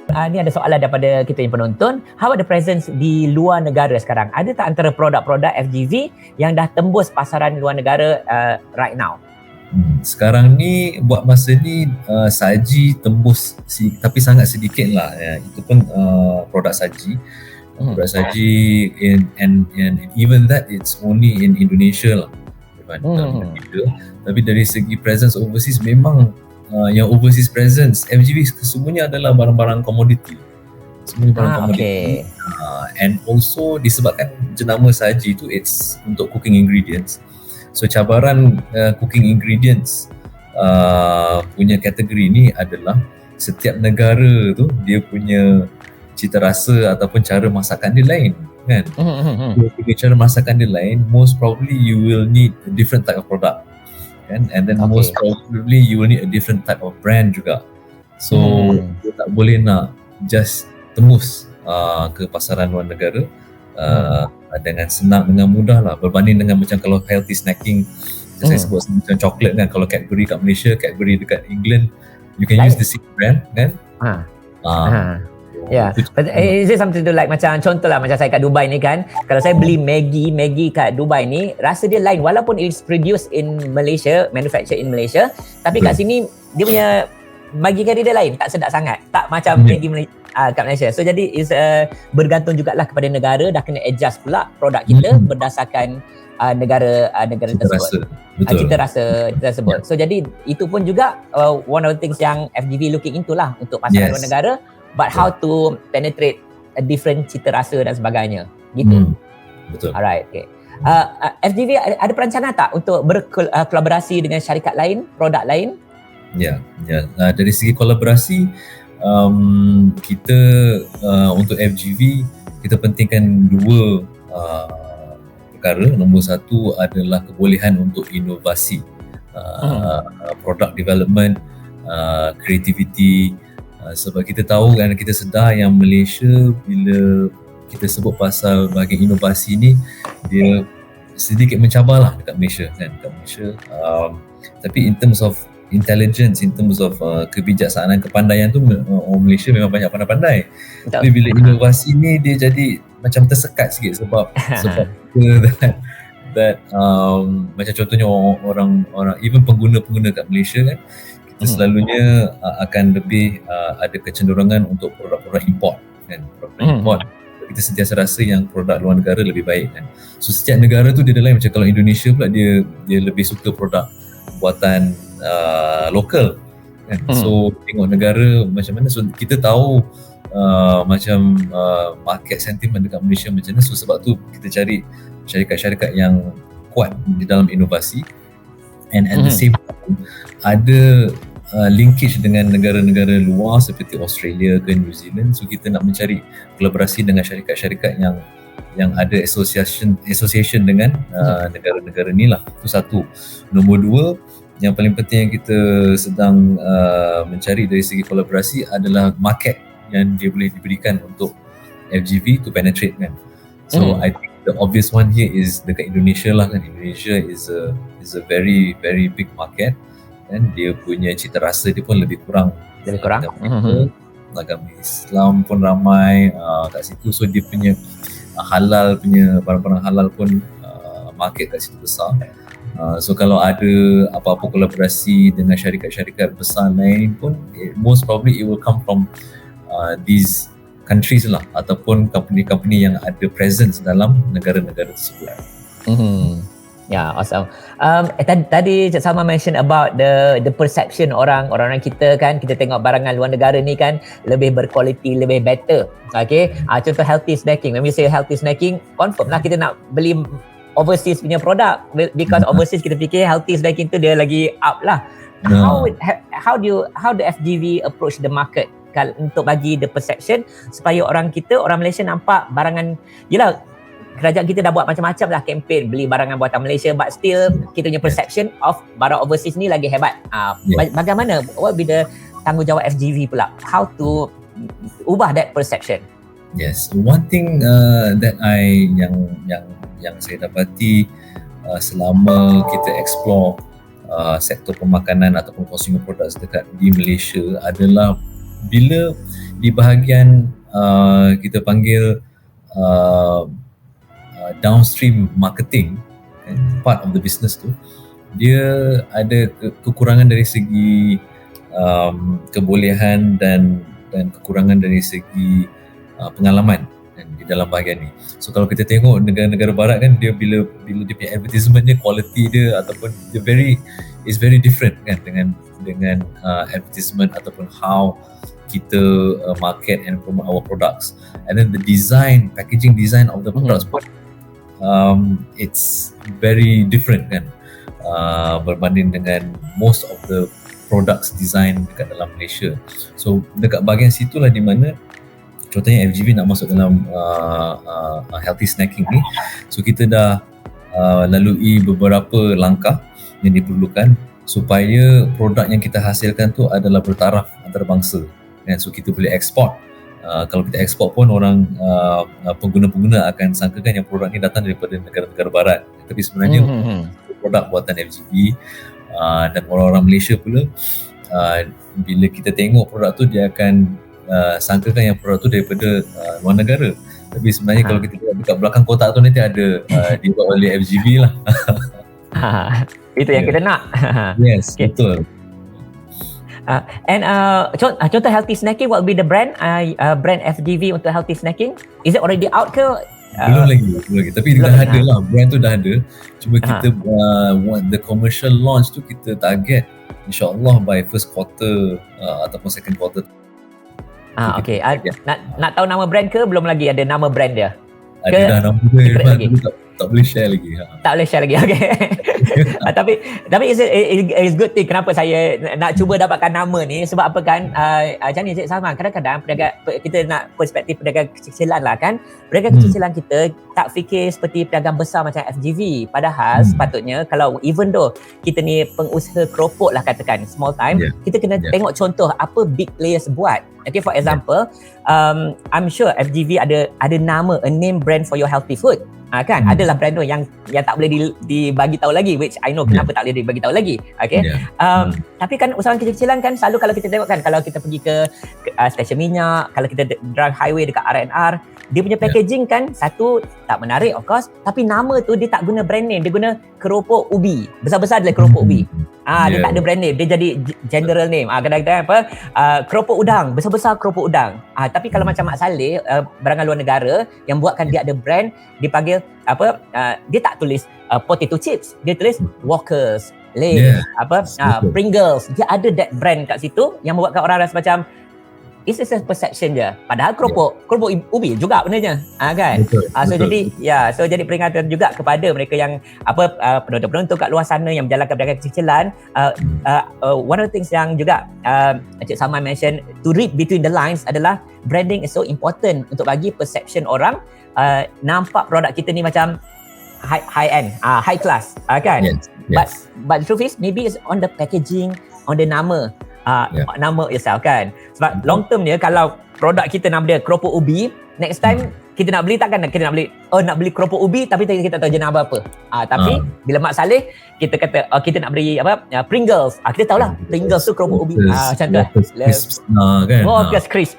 Ni ada soalan daripada kita yang penonton. How about the presence di luar negara sekarang? Ada tak antara produk-produk FGV yang dah tembus pasaran luar negara right now? Sekarang ni buat masa ni saji tembus tapi sangat sedikit lah ya. Itu pun produk saji. Produk saji and even that it's only in Indonesia lah. Tapi dari segi presence overseas memang yang overseas presence FGV semuanya adalah barang-barang komoditi. Semuanya barang komoditi. And also disebabkan jenama saji tu it's untuk cooking ingredients. So cabaran cooking ingredients punya kategori ni adalah setiap negara tu dia punya cita rasa ataupun cara masakan dia lain kan. Cara masakan dia lain, most probably you will need a different type of product kan, and then most probably you will need a different type of brand juga. So you tak boleh nak just tembus ke pasaran luar negara dengan senang, dengan mudah lah, berbanding dengan macam kalau healthy snacking saya sebut macam coklat kan, kalau Cadbury kat Malaysia, Cadbury dekat England, you can use the same brand kan. Yeah, but is it something to like macam contoh lah macam saya kat Dubai ni kan, kalau saya beli Maggi kat Dubai ni rasa dia lain walaupun it's produced in Malaysia, manufactured in Malaysia, tapi kat sini dia punya Maggi kari dia lain, tak sedap sangat, tak macam Maggi kat Malaysia. So jadi is bergantung jugalah kepada negara, dah kena adjust pula produk kita berdasarkan negara tersebut. Cita rasa tersebut. So jadi itu pun juga one of the things yang FGV looking into lah untuk pasaran luar negara. But how to penetrate a different cita rasa dan sebagainya gitu. Betul. Alright, okay. FGV ada perancangan tak untuk berkolaborasi dengan syarikat lain, produk lain? Ya. Dari segi kolaborasi kita untuk FGV kita pentingkan dua perkara. Nombor satu adalah kebolehan untuk inovasi, product development, creativity. Sebab kita tahu kan, kita sedar yang Malaysia bila kita sebut pasal bahagian inovasi ni dia sedikit mencabar lah dekat Malaysia kan, tapi in terms of intelligence, in terms of kebijaksanaan, kepandaian tu orang Malaysia memang banyak pandai-pandai. Tapi bila inovasi ni dia jadi macam tersekat sikit sebab that macam contohnya orang even pengguna kat Malaysia kan, kita selalunya akan lebih ada kecenderungan untuk produk-produk import kan, produk import. Kita sentiasa rasa yang produk luar negara lebih baik kan. So setiap negara tu dia ada lain, macam kalau Indonesia pula dia lebih suka produk buatan lokal kan. So tengok negara macam mana, so kita tahu macam market sentiment dekat Malaysia macam mana. So sebab tu kita cari syarikat-syarikat yang kuat di dalam inovasi, and at the same time ada linkage dengan negara-negara luar seperti Australia ke New Zealand. So kita nak mencari kolaborasi dengan syarikat-syarikat yang ada association dengan negara-negara ni lah. Itu satu. Nombor dua, yang paling penting yang kita sedang mencari dari segi kolaborasi adalah market yang dia boleh diberikan untuk FGV to penetrate kan. So I think the obvious one here is dekat Indonesia lah kan. Indonesia is a very very big market, dan dia punya cita rasa dia pun lebih kurang. Agama Islam pun ramai kat situ, so dia punya halal punya barang-barang halal pun market kat situ besar. So kalau ada apa-apa kolaborasi dengan syarikat-syarikat besar lain pun, most probably it will come from these countries lah, ataupun company-company yang ada presence dalam negara-negara tersebut. Yeah, awesome. Tadi Cik Salma mention about the perception orang kita kan, kita tengok barangan luar negara ni kan lebih berkualiti, lebih better. Okay, contoh healthy snacking. When we say healthy snacking, confirm lah kita nak beli overseas punya produk, because overseas kita fikir healthy snacking tu dia lagi up lah. How do FGV approach the market untuk bagi the perception supaya orang Malaysia nampak barangan, yelah, kerajaan kita dah buat macam-macam lah campaign beli barangan buatan Malaysia, but still kita punya perception of barang overseas ni lagi hebat. Bagaimana, what be the tanggungjawab FGV pula, how to ubah that perception? Yes, one thing that yang saya dapati selama kita explore sektor pemakanan ataupun consumer products dekat di Malaysia adalah bila di bahagian kita panggil downstream marketing, part of the business tu, dia ada kekurangan dari segi kebolehan dan kekurangan dari segi pengalaman di dalam bahagian ni. So kalau kita tengok negara-negara barat kan, dia bila dia punya advertisement dia, quality dia ataupun dia is very different kan dengan advertisement ataupun how kita market and promote our products. And then the design, packaging design of the products pun it's very different kan, berbanding dengan most of the products design dekat dalam Malaysia. So dekat bahagian situlah di mana contohnya FGV nak masuk dalam healthy snacking ni. So kita dah lalui beberapa langkah yang diperlukan supaya produk yang kita hasilkan tu adalah bertaraf antarabangsa. So kita boleh ekspor. Kalau kita ekspor pun orang pengguna-pengguna akan sangkakan yang produk ni datang daripada negara-negara barat, tapi sebenarnya produk buatan FGV. Dan orang-orang Malaysia pula bila kita tengok produk tu, dia akan sangkakan yang produk tu daripada luar negara, tapi sebenarnya kalau kita tengok dekat belakang kotak tu nanti ada dibuat oleh FGV lah. Itu yang kita nak. Yes, okay. Betul. And contoh healthy snacking, what will be the brand brand FGV untuk healthy snacking? Is it already out ke? Belum lagi. Tapi dah ada lah, brand tu dah ada. Cuma kita the commercial launch tu kita target insyaAllah by first quarter ataupun second quarter. Okay. Nak tahu nama brand ke? Belum lagi ada nama brand dia? Ada dah nama dia, tak boleh share lagi. Tak boleh share lagi, okay. Tapi it's good thing. Kenapa saya nak cuba dapatkan nama ni, sebab apa kan, macam ni Cik Salman, kadang-kadang kita nak perspektif pedagang kecil-kecilan lah kan. Pedagang kecil-kecilan kita tak fikir seperti pedagang besar macam FGV. Padahal sepatutnya kalau even though kita ni pengusaha keropok lah katakan, small time, kita kena tengok contoh apa big players buat. Okay, for example, I'm sure FGV ada nama, a name brand for your healthy food. Kan adalah brand tu yang tak boleh dibagi tahu lagi, which I know kenapa tak boleh dibagi tahu lagi. Okay. Tapi kan usahawan kecil-kecilan kan selalu kalau kita tengok kan, kalau kita pergi ke stesen minyak, kalau kita drive highway dekat R&R, dia punya packaging kan satu tak menarik of course, tapi nama tu dia tak guna brand name, dia guna keropok ubi. Besar-besar adalah keropok ubi. Dia tak ada brand name, dia jadi general name. Kadang-kadang apa, keropok udang, besar-besar keropok udang. Tapi kalau macam Mak Saleh, barangan luar negara yang buatkan dia ada brand, dipanggil apa, dia tak tulis potato chips, dia tulis Walkers, Lay's, Pringles. Dia ada that brand kat situ yang membuatkan orang rasa macam it's just a perception je. Padahal keropok ubi juga benarnya. Kan? Betul. So jadi peringatan juga kepada mereka yang penonton-penonton kat luar sana yang menjalankan perdagangan kecil-kecilan. One of the things yang juga Encik Salman mention, to read between the lines, adalah branding is so important untuk bagi perception orang nampak produk kita ni macam high end, high class, kan? Yes. But the truth is maybe it's on the packaging, on the nama. Nama yourself kan. Sebab long term dia, kalau produk kita nama dia keropok ubi, next time kita nak beli, takkan kita nak beli nak beli keropok ubi tapi kita tak tahu jenis apa. Tapi bila Mak Saleh kita kata kita nak beli Pringles, kita tahulah Pringles tu keropok ubi. Macam tu kan. Walkers Crisp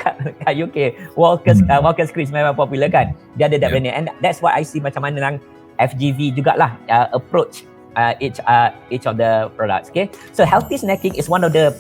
kat UK. Walkers Crisp memang popular kan. Dia ada that brand name, and that's what I see macam mana yang FGV jugalah approach each of the products. Okay, so healthy snacking is one of the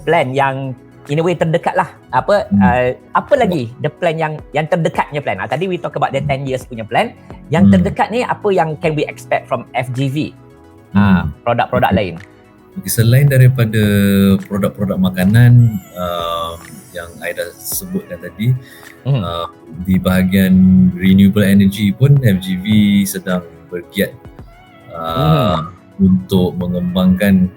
plan yang in a way terdekat lah. Apa lagi the plan yang terdekatnya plan? Tadi we talk about the 10 years punya plan. Yang terdekat ni apa yang can we expect from FGV? Produk-produk lain. Okay, selain daripada produk-produk makanan yang I dah sebutkan tadi, di bahagian renewable energy pun FGV sedang bergiat untuk mengembangkan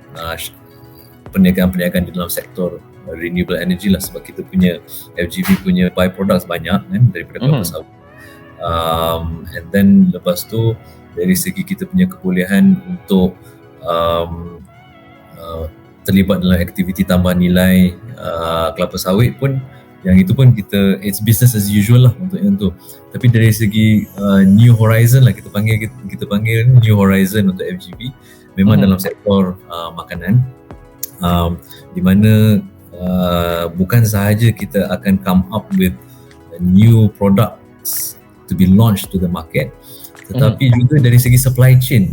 perniagaan-perniagaan di dalam sektor renewable energy lah, sebab kita punya FGV punya byproducts banyak kan daripada kelapa sawit. And then lepas tu dari segi kita punya kebolehan untuk terlibat dalam aktiviti tambah nilai kelapa sawit pun, yang itu pun kita, it's business as usual lah untuk yang tu. Tapi dari segi new horizon lah, kita panggil new horizon untuk FGV, memang dalam sektor makanan, di mana bukan sahaja kita akan come up with new products to be launched to the market, tetapi juga dari segi supply chain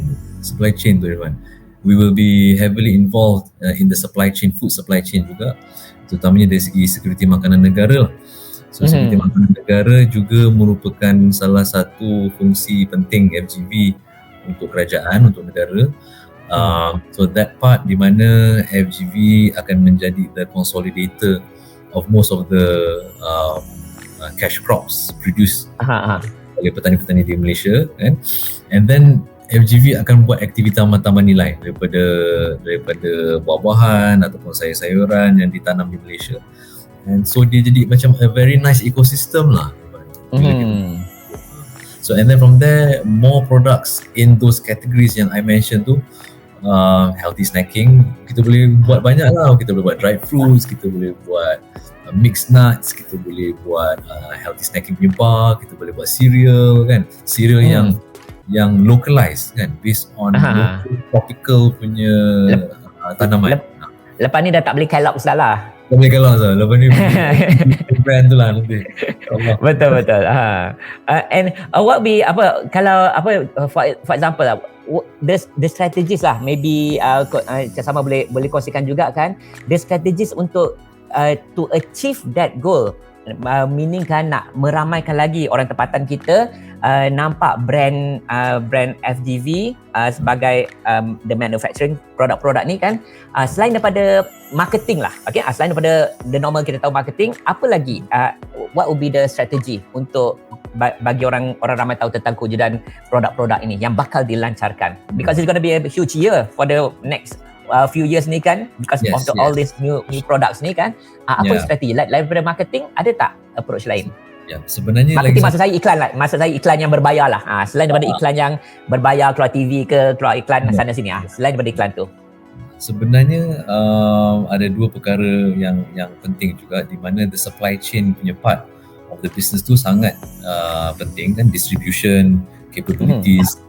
tu Irfan, we will be heavily involved in the supply chain, food supply chain juga, terutamanya dari segi security makanan negara lah. So security makanan negara juga merupakan salah satu fungsi penting FGV untuk kerajaan, untuk negara. So that part di mana FGV akan menjadi the consolidator of most of the cash crops produced oleh petani-petani di Malaysia, kan? And then FGV akan buat aktiviti tambah nilai daripada buah-buahan ataupun sayur-sayuran yang ditanam di Malaysia. And so dia jadi macam a very nice ecosystem lah. So and then from there, more products in those categories yang I mentioned tu, healthy snacking, kita boleh buat banyak lah. Kita boleh buat dried fruits, kita boleh buat mixed nuts, kita boleh buat healthy snacking punya bar, kita boleh buat cereal kan, cereal yang localized kan, based on local tropical punya tanaman. Lepas ni dah tak beli Kellogg's dah lah. Tak boleh kalah lah. Lepas ni brand tu lah nanti. Betul. And what be apa kalau apa for example lah, the strategies lah, maybe sama boleh kongsikan juga kan, the strategies untuk to achieve that goal, meaning kan nak meramaikan lagi orang tempatan kita nampak brand FGV sebagai the manufacturing produk-produk ni kan, selain daripada marketing lah, okay, selain daripada the normal kita tahu marketing, apa lagi what would be the strategy untuk bagi orang ramai tahu tentang kewujudan produk-produk ini yang bakal dilancarkan, because it's going to be a huge year for the next few years ni kan, because of all these new products ni kan. Apa strategi lain daripada marketing, ada tak approach lain? Sebenarnya marketing maksud saya iklan lah, maksud saya iklan yang berbayar lah, selain daripada iklan yang berbayar keluar TV ke keluar iklan sana sini, selain daripada iklan tu. Sebenarnya ada dua perkara yang penting juga, di mana the supply chain punya part of the business tu sangat penting kan, distribution capabilities,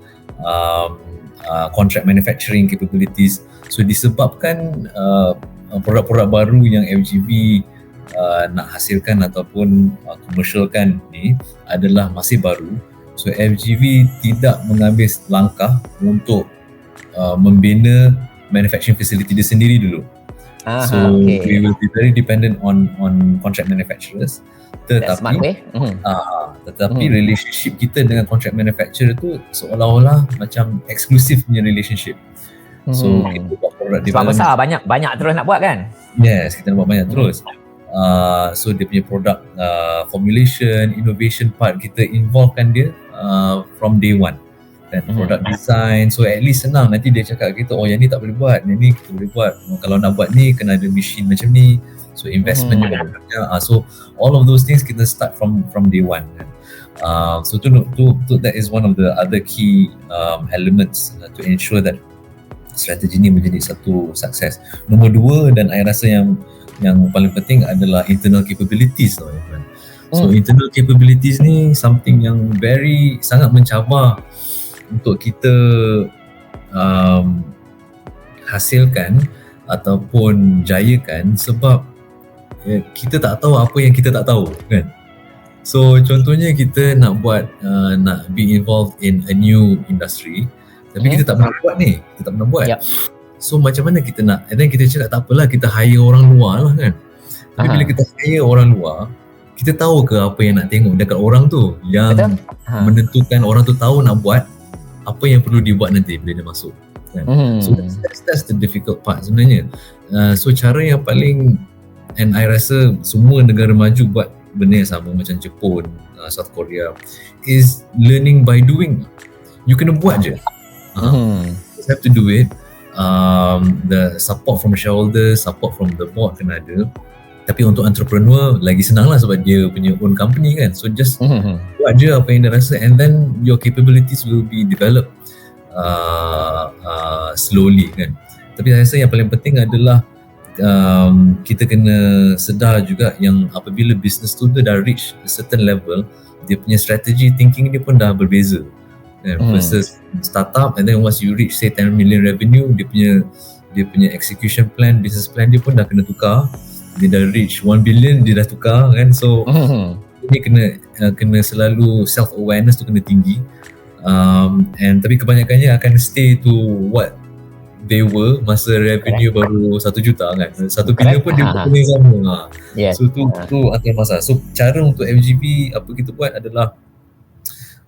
contract manufacturing capabilities. So disebabkan produk-produk baru yang FGV nak hasilkan ataupun commercialkan ni adalah masih baru, so FGV tidak mengambil langkah untuk membina manufacturing facility dia sendiri dulu. We will be very dependent on contract manufacturers. Tetapi relationship kita dengan contract manufacturer tu seolah-olah macam eksklusif punya relationship. So kita buat produk development besar, banyak terus nak buat kan? Yes, kita nak buat banyak terus. So dia punya product formulation, innovation part, kita involvekan dia from day one. Dan product design, so at least senang, nanti dia cakap kita, oh yang ni tak boleh buat, yang ni kita boleh buat, kalau nak buat ni kena ada machine macam ni, so investment juga banyak. So all of those things kita start from day one kan. So that is one of the other key elements to ensure that strategi ni menjadi satu sukses. Nombor dua, dan saya rasa yang paling penting adalah internal capabilities tau, Irfan. So internal capabilities ni something yang sangat mencabar untuk kita hasilkan ataupun jayakan, sebab kita tak tahu apa yang kita tak tahu kan. So contohnya kita nak buat nak be involved in a new industry, tapi kita tak pernah buat ni, kita tak pernah buat. So macam mana kita nak, and then kita cakap tak apalah, kita hire orang luar lah kan. Tapi bila kita hire orang luar, kita tahu ke apa yang nak tengok dekat orang tu, yang menentukan orang tu tahu nak buat apa yang perlu dibuat nanti bila dia masuk kan? So that's the difficult part sebenarnya. So cara yang paling, and I rasa semua negara maju buat benda yang sama macam Jepun, South Korea, is learning by doing. You kena buat je. You have to do it. The support from shareholders, support from the board kena ada. Tapi untuk entrepreneur lagi senang lah, sebab dia punya own company kan. So just buat je apa yang dia rasa, and then your capabilities will be developed slowly kan. Tapi saya rasa yang paling penting adalah kita kena sedar juga yang apabila business tu dah reach a certain level, dia punya strategy thinking dia pun dah berbeza versus startup. And then once you reach say 10 million revenue, dia punya execution plan, business plan dia pun dah kena tukar. dia dah reach 1 billion dia dah tukar kan. So ini kena selalu self awareness tu kena tinggi. And tapi kebanyakannya akan stay to what they were masa revenue baru 1 juta kan. 1 bilion pun dia benda yang sama. Yes. So tu akan masalah. So cara untuk FGV apa kita buat adalah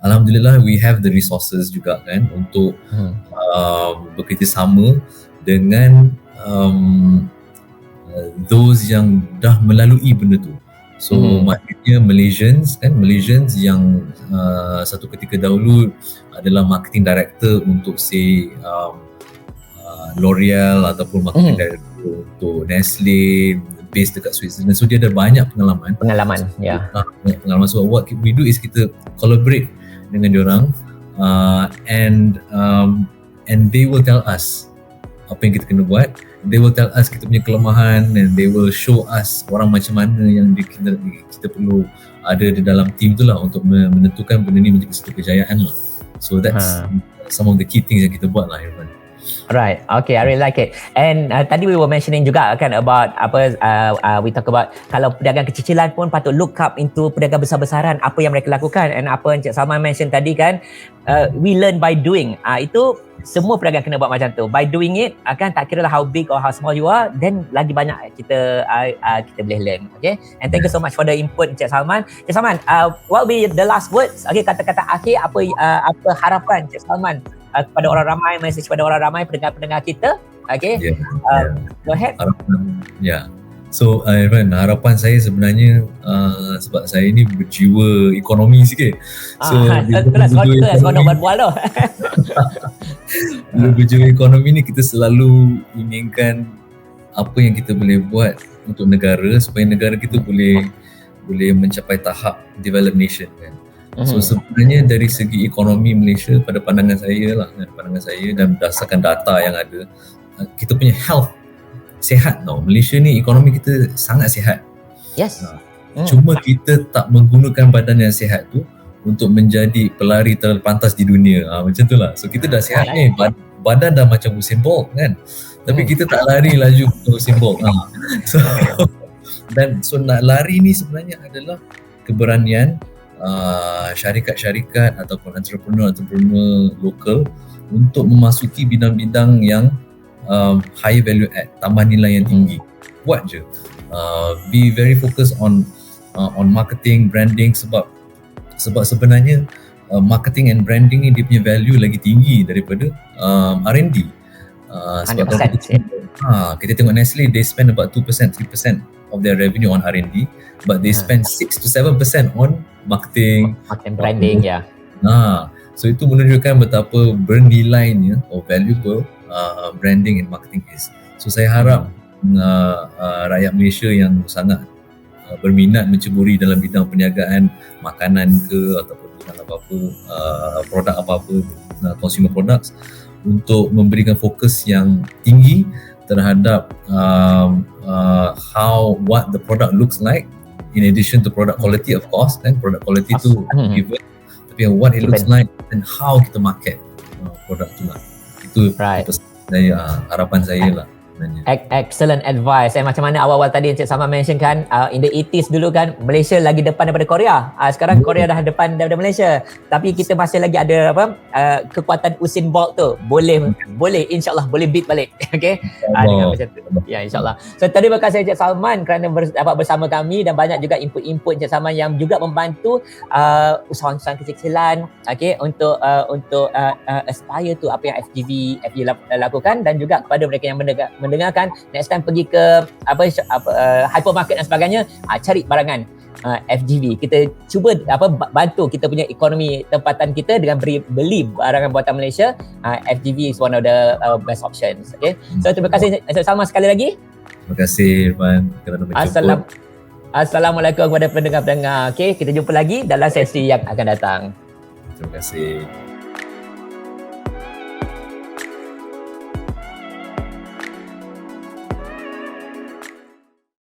alhamdulillah we have the resources juga kan untuk bekerjasama dengan those yang dah melalui benda tu. So maknanya Malaysians yang satu ketika dahulu adalah marketing director untuk say L'Oreal ataupun marketing director untuk Nestle based dekat Switzerland. So dia ada banyak pengalaman. Pengalaman. So what we do is kita collaborate dengan diorang and they will tell us apa yang kita kena buat. They will tell us kita punya kelemahan and they will show us orang macam mana yang kita perlu ada di dalam team tu lah untuk menentukan benda ni menjadi satu kejayaan lah. So that's some of the key things yang kita buat lah, Irfan. Right. Okay, I really like it. And tadi we were mentioning juga kan about we talk about kalau pedagang kecicilan pun patut look up into pedagang besar-besaran, apa yang mereka lakukan, and apa Encik Salman mention tadi kan, we learn by doing. Itu semua pedagang kena buat macam tu. By doing it, kan tak kira lah how big or how small you are, then lagi banyak kita boleh learn. Okay. And thank you so much for the input Encik Salman. Encik Salman, what will be the last words? Okay, kata-kata akhir apa harapan Encik Salman kepada orang ramai, message kepada orang ramai pendengar-pendengar kita. Okay. Go ahead. So Irfan, harapan saya sebenarnya sebab saya ni berjiwa ekonomi sikit. So itulah sebab nak buat tu. Bila berjiwa ekonomi ni kita selalu inginkan apa yang kita boleh buat untuk negara supaya negara kita boleh mencapai tahap developed nation kan. So sebenarnya dari segi ekonomi Malaysia pada pandangan saya dan berdasarkan data yang ada, kita punya health sihat tau. Malaysia ni ekonomi kita sangat sihat. Yes. Cuma kita tak menggunakan badan yang sihat tu untuk menjadi pelari terpantas di dunia. Macam tu lah. So kita dah sihat ni, badan dah macam Usain Bolt kan. Tapi kita tak lari laju ke Usain Bolt. So nak lari ni sebenarnya adalah keberanian syarikat-syarikat ataupun entrepreneur lokal untuk memasuki bidang-bidang yang high value add, tambah nilai yang tinggi. Buat je. Be very focused on marketing, branding sebab sebenarnya marketing and branding ni dia punya value lagi tinggi daripada R&D. 100%. Kita tengok Nestle, they spend about 2%, 3% of their revenue on R&D, but they spend 6 to 7% on marketing branding. So itu menunjukkan betapa bernilainya or valuable branding and marketing is. So saya harap rakyat Malaysia yang sangat berminat menceburi dalam bidang perniagaan makanan ke ataupun bidang apa-apa, produk apa-apa, consumer products, untuk memberikan fokus yang tinggi terhadap what the product looks like, in addition to product quality of course, kan product quality tu given, tapi what it looks like and how kita market produk tu lah. Itu harapan saya lah. Excellent advice. Macam mana awal-awal tadi Encik Salman mention kan, in the 80s dulu kan Malaysia lagi depan daripada Korea. Sekarang Korea dah depan daripada Malaysia. Tapi kita masih lagi ada kekuatan Usain Bolt tu. Boleh insya-Allah boleh beat balik. Okey. Dengan macam tu. Ya, insya-Allah. So terima kasih Encik Salman kerana dapat bersama kami dan banyak juga input-input Encik Salman yang juga membantu usahawan-usahawan kecil-kecilan untuk aspire tu apa yang FGV lakukan, dan juga kepada mereka yang mendengarkan, next time pergi ke hypermarket dan sebagainya, cari barangan FGV. Kita cuba bantu kita punya ekonomi tempatan kita dengan beli barangan buatan Malaysia. FGV is one of the best options. Okay, so terima kasih Encik Salman sekali lagi. Terima kasih Irfan kerana menjemput. Assalamualaikum kepada pendengar-pendengar. Okay, kita jumpa lagi dalam sesi yang akan datang. Terima kasih.